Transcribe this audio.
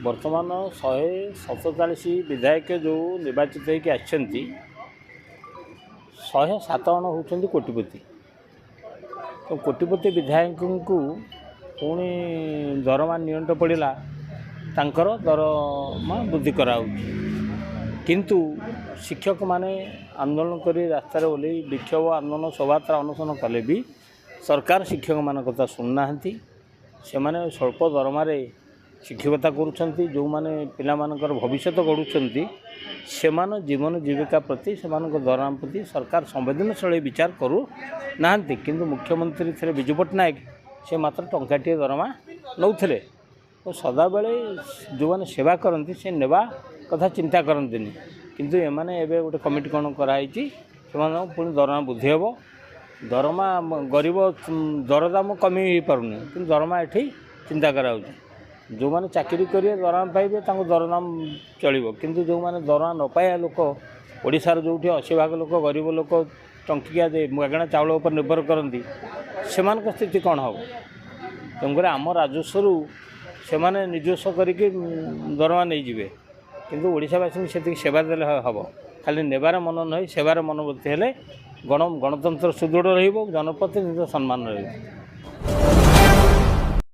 ବର୍ତ୍ତମାନ 147 ବିଧାୟକ ଯେଉଁ ନିର୍ବାଚିତ ହୋଇକି ଆସିଛନ୍ତି 107 ଜଣ ହେଉଛନ୍ତି କୋଟିପତି। ତ କୋଟିପତି ବିଧାୟକଙ୍କୁ ପୁଣି ଦରମା ନିଅଣ୍ଟ ପଡ଼ିଲା, ତାଙ୍କର ଦରମା ବୃଦ୍ଧି କରାହେଉଛି। କିନ୍ତୁ ଶିକ୍ଷକମାନେ ଆନ୍ଦୋଳନ କରି ରାସ୍ତାରେ ଓହ୍ଲେଇ ବିକ୍ଷୋଭ ଆନ୍ଦୋଳନ ଶୋଭାଯାତ୍ରା ଅନଶନ କଲେ ବି ସରକାର ଶିକ୍ଷକମାନଙ୍କ କଥା ଶୁଣୁନାହାନ୍ତି। ସେମାନେ ସ୍ୱଳ୍ପ ଦରମାରେ ଶିକ୍ଷକତା କରୁଛନ୍ତି। ଯେଉଁମାନେ ପିଲାମାନଙ୍କର ଭବିଷ୍ୟତ ଗଢ଼ୁଛନ୍ତି ସେମାନେ ଜୀବନ ଜୀବିକା ପ୍ରତି ସେମାନଙ୍କ ଦରମା ପ୍ରତି ସରକାର ସମ୍ବେଦନଶୀଳ ବିଚାର କରୁନାହାନ୍ତି। କିନ୍ତୁ ମୁଖ୍ୟମନ୍ତ୍ରୀ ଥିଲେ ବିଜୁ ପଟ୍ଟନାୟକ, ସେ ମାତ୍ର ଟଙ୍କାଟିଏ ଦରମା ନେଉଥିଲେ। ତ ସଦାବେଳେ ଯେଉଁମାନେ ସେବା କରନ୍ତି ସେ ନେବା କଥା ଚିନ୍ତା କରନ୍ତିନି। କିନ୍ତୁ ଏମାନେ ଏବେ ଗୋଟେ କମିଟି କ'ଣ କରାହେଇଛି, ସେମାନଙ୍କ ପୁଣି ଦରମା ବୃଦ୍ଧି ହେବ। ଦରମା ଗରିବ ଦରଦାମ କମି ହୋଇପାରୁନି, କିନ୍ତୁ ଦରମା ଏଠି ଚିନ୍ତା କରାହେଉଛି। ଯେଉଁମାନେ ଚାକିରି କରିବେ ଦରମା ପାଇବେ, ତାଙ୍କୁ ଦରଦାମ ଚଳିବ। କିନ୍ତୁ ଯେଉଁମାନେ ଦରମା ନ ପାଇବା ଲୋକ, ଓଡ଼ିଶାର ଯେଉଁଠି 80% ଲୋକ ଗରିବ ଲୋକ ଟଙ୍କିକିଆ ମାଗଣା ଚାଉଳ ଉପରେ ନିର୍ଭର କରନ୍ତି, ସେମାନଙ୍କ ସ୍ଥିତି କ'ଣ ହେବ? ତେଣୁକରି ଆମ ରାଜସ୍ୱରୁ ସେମାନେ ନିଜସ୍ୱ କରିକି ଦରମା ନେଇଯିବେ। କିନ୍ତୁ ଓଡ଼ିଶାବାସୀଙ୍କୁ ସେତିକି ସେବା ଦେଲେ ହେବ। ଖାଲି ନେବାର ମନ ନୁହେଁ, ସେବାର ମନୋବୃତ୍ତି ହେଲେ ଗଣତନ୍ତ୍ର ସୁଦୃଢ଼ ରହିବ, ଜନପ୍ରତିନିଧିର ସମ୍ମାନ ରହିବ।